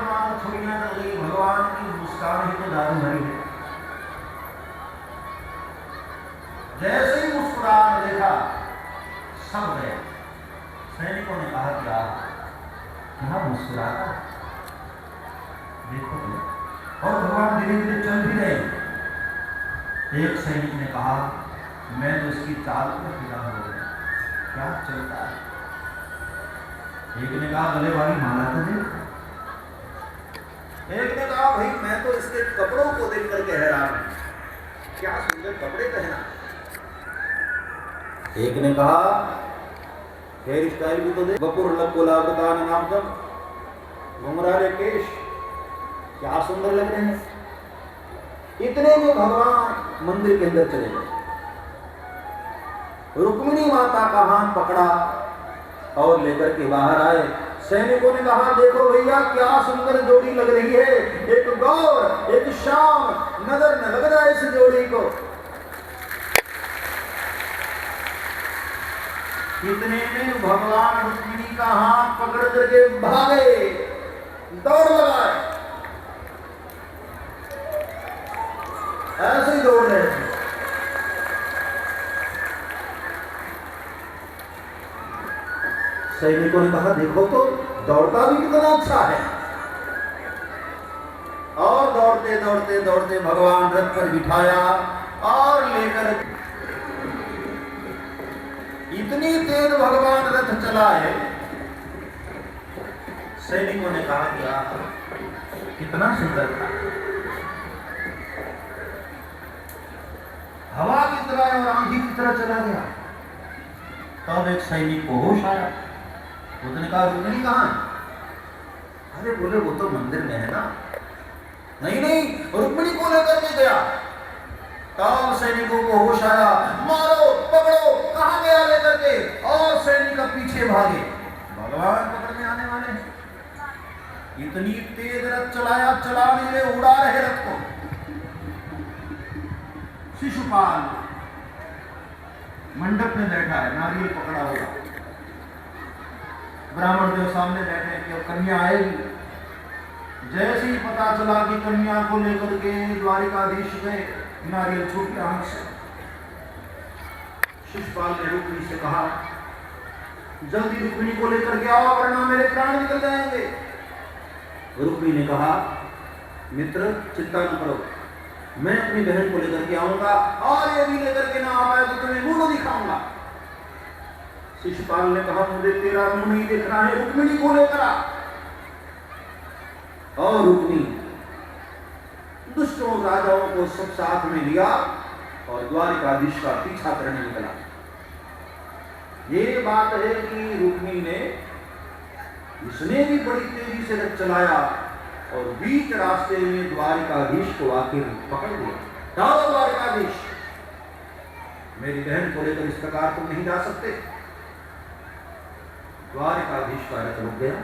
मानो छुड़ियां चल गई, भगवान की मुस्कान ही तो जादू भरी है। जैसे ही मुस्कुराने देखा सब गए। सैनिकों ने कहा क्या क्या मुस्कुराता देखो तो। और भगवान धीरे धीरे चल भी रहे। एक सैनिक ने कहा मैं तो इसकी चाल पर फिदा हो गया, क्या चलता है। एक ने कहा गले वाली माला तो देख। एक ने कहा भाई मैं तो इसके कपड़ों को देख करके हैरान हूं, क्या सुंदर कपड़े पहना। एक ने कहा हेयर स्टाइल भी तो देख, वपुर लकुलावदान नाम जब घुंघराले केश क्या सुंदर लग रहे हैं। इतने में भगवान मंदिर के अंदर चले गए। रुक्मिणी माता का हाथ पकड़ा और लेकर के बाहर आए। सैनिकों ने कहा देखो भैया क्या सुंदर जोड़ी लग रही है, एक गौर एक श्याम, नजर न लग जाए इस जोड़ी को। इतने में भगवान रुक्मिणी का हाथ पकड़ करके भागे, दौड़ लगाए, ऐसे ही दौड़ रहे थे। सैनिकों ने कहा देखो तो दौड़ता भी कितना अच्छा है। और दौड़ते दौड़ते दौड़ते भगवान रथ पर बिठाया और लेकर इतनी तेज भगवान रथ चलाए। सैनिकों ने कहा क्या कितना सुंदर था, हवा की तरह और आंधी की तरह चला गया। तब एक सैनिक को होश आया। उसने कहा रुक्मिणी कहां? अरे बोले वो तो मंदिर में है ना। नहीं नहीं रुक्मिणी को लेकर के गया। तब सैनिकों को होश आया, मारो पकड़ो, कहां गया लेकर के, और सैनिक पीछे भागे। भगवान पकड़ने आने वाले हैं। इतनी तेज रथ चलाया, चलाने में उड़ा रहे रथ को। शिशुपाल मंडप में बैठा है, नारियल पकड़ा हुआ। ब्राह्मण देव सामने बैठे हैं कि कन्या आएगी। जैसे ही पता चला कि कन्या को लेकर के द्वारिकाधीश गए, नारियल छूट गया हाथ से। शिशुपाल ने रुक्मिणी से कहा जल्दी रुक्मिणी को लेकर के आओ वरना मेरे प्राण निकल जाएंगे। रुक्मिणी ने कहा मित्र चिंता न करो, मैं अपनी बहन को लेकर के आऊंगा और ये भी लेकर के ना आ पाए तो तुम्हें मुंह दिखाऊंगा। शिशुपाल ने कहा मुझे तेरा मुंह नहीं देखना है, रुक्मिणी को लेकर आ। और रुक्मिणी दुष्टों राजाओं को सब साथ में लिया और द्वारिकाधीश का पीछा करने निकला। ये बात है कि रुक्मिणी ने इसने भी बड़ी तेजी से रथ चलाया और बीच रास्ते में द्वारिकाधीश को आखिर पकड़ लिया। जाओ द्वारिकाधीश, मेरी बहन को लेकर इस प्रकार तुम नहीं जा सकते। द्वारिकाधीश का रथ रुक गया।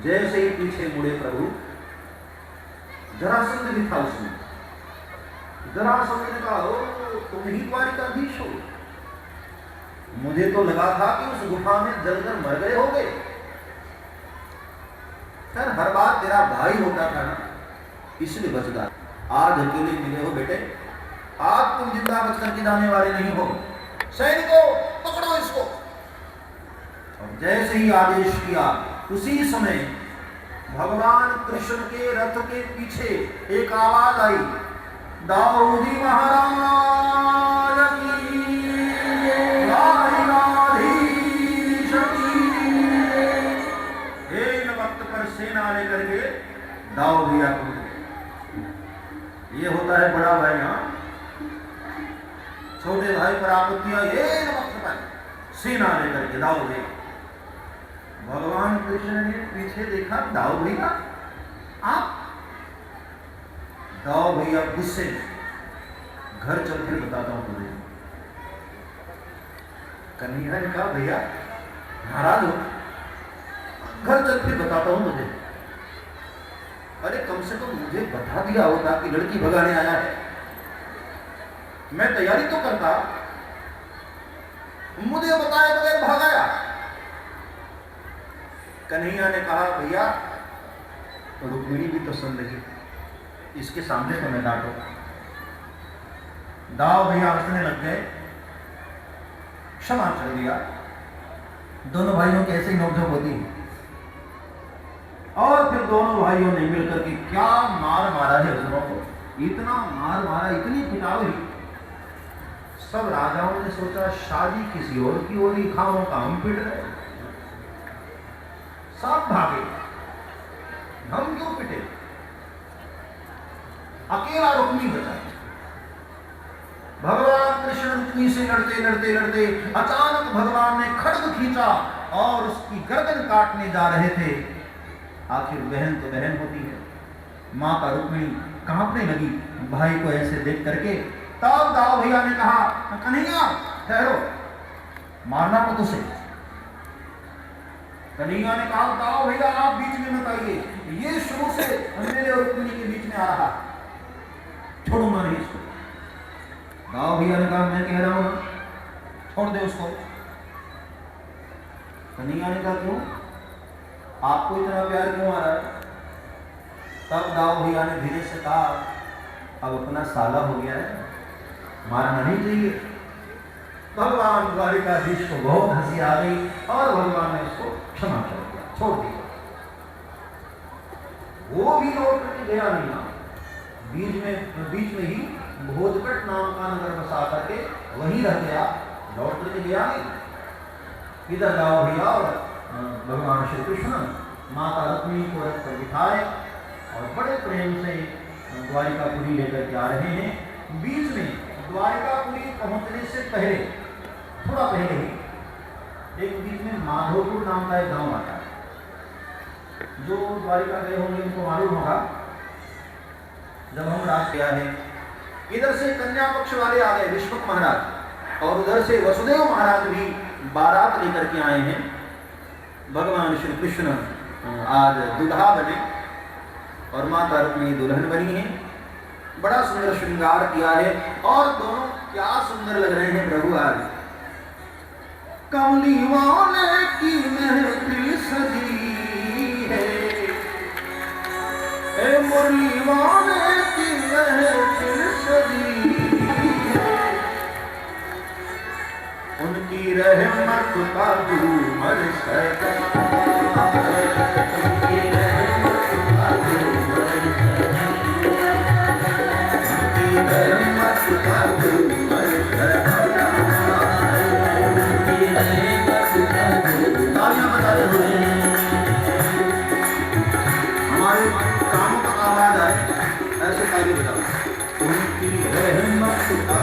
जैसे ही पीछे मुड़े प्रभु, जरासंध भी था उसमें। जरासंध ने कहा तुम ही द्वारिकाधीश हो? मुझे तो लगा था कि उस गुफा में जलकर मर गए होगे। सर हर बार तेरा भाई होता था ना, इसलिए बच गया। आज अकेले मिले हो बेटे, आज तुम जिंदा बचकर के जाने वाले नहीं हो। सैनिकों पकड़ो इसको। और जैसे ही आदेश किया उसी समय भगवान कृष्ण के रथ के पीछे एक आवाज आई, दाऊदी महाराज की सेना लेकर के दाऊ भैया को। ये होता है बड़ा भाई। हाँ छोटे भाई पर आपत्तियां ये वक्त पर सेना लेकर के दाऊ भैया। भगवान कृष्ण ने पीछे देखा, दाऊ भैया आप? दाऊ भैया गुस्से घर चल फिर बताता हूं तुम्हें। कन्हैया ने कहा भैया नाराज हो, घर चल फिर बताता हूं तुझे। अरे कम से कम मुझे बता दिया होता कि लड़की भगाने आया है, मैं तैयारी तो करता। मुझे बताए बगैर भागाया। कन्हैया ने कहा भैया तो रुक्मिणी भी तो सुन रही, इसके सामने तो मैं डांटो। दाव भैया हंसने लग गए, क्षमा कर दिया। दोनों भाइयों की ऐसे ही नोकझोंक होती है। और फिर दोनों भाइयों ने मिलकर के क्या मार मारा है उसनों को, इतना मार मारा, इतनी पिटाई हुई। सब राजाओं ने सोचा शादी किसी और की हो रही, खाओं का हम पिट रहे। सब भागे, हम क्यों पिटे, अकेला रुक्मी बचा। भगवान कृष्ण रुक्मी से लड़ते लड़ते लड़ते अचानक भगवान ने खड्ग खींचा और उसकी गर्दन काटने जा रहे थे। आखिर बहन तो बहन होती है, माता रुक्मिणी कांपने लगी भाई को ऐसे देख करके। तब दाऊ भैया ने कहा, कन्हैया ठहरो, मारना मत उसे। कन्हैया ने कहा, दाऊ भैया आप बीच में मत आइए, ये शुरू से मेरे और रुक्मिणी के बीच में आ रहा, छोड़ूंगा नहीं इसको। दाऊ भैया ने कहा, मैं कह रहा हूं छोड़ दे उसको। कन्हैया ने कहा, क्यों, आपको इतना प्यार क्यों आ रहा है? तब दाऊ भैया ने धीरे से कहा, अब अपना साला हो गया है, मारना नहीं चाहिए। भगवान द्वारिकाधीश को बहुत हंसी आ गई और भगवान ने उसको क्षमा कर दिया, छोड़ दिया। वो भी लौट करके गया नहीं, बीच में ही भोजकट नाम का नगर बसा करके वहीं रह गया, लौट करके गया नहीं। इधर जाओ भैया और भगवान श्री कृष्ण माता रुक्मिणी को रथ पर बिठाए और बड़े प्रेम से द्वारिकापुरी लेकर के आ रहे हैं। बीच में द्वारिकापुरी पहुंचने से पहले, थोड़ा पहले ही एक बीच में माधोपुर नाम का एक गांव आता है। जो द्वारिका गए होंगे उनको मालूम होगा, जब हम रात गया है, इधर से कन्या पक्ष वाले आ गए विष्णु महाराज, और उधर से वसुदेव महाराज भी बारात लेकर के आए हैं। भगवान श्री कृष्ण आज दुल्हा बने और माता रुक्मिणी दुल्हन बनी है। बड़ा सुंदर श्रृंगार किया है और दोनों क्या सुंदर लग रहे हैं प्रभु। आज कमली वाले की महफिल सजी है, मुरली वाले की महफिल सजी है, उनकी रहमत का झूमर सजा, उनकी रहमत का झूमर सजा, उनकी रहमत का झूमर सजा, उनकी रहमत का झूमर। तालियां बजाते हुए हमारे कानों का आवाज आए, ऐसे ताली बजाओ। उनकी रहमत का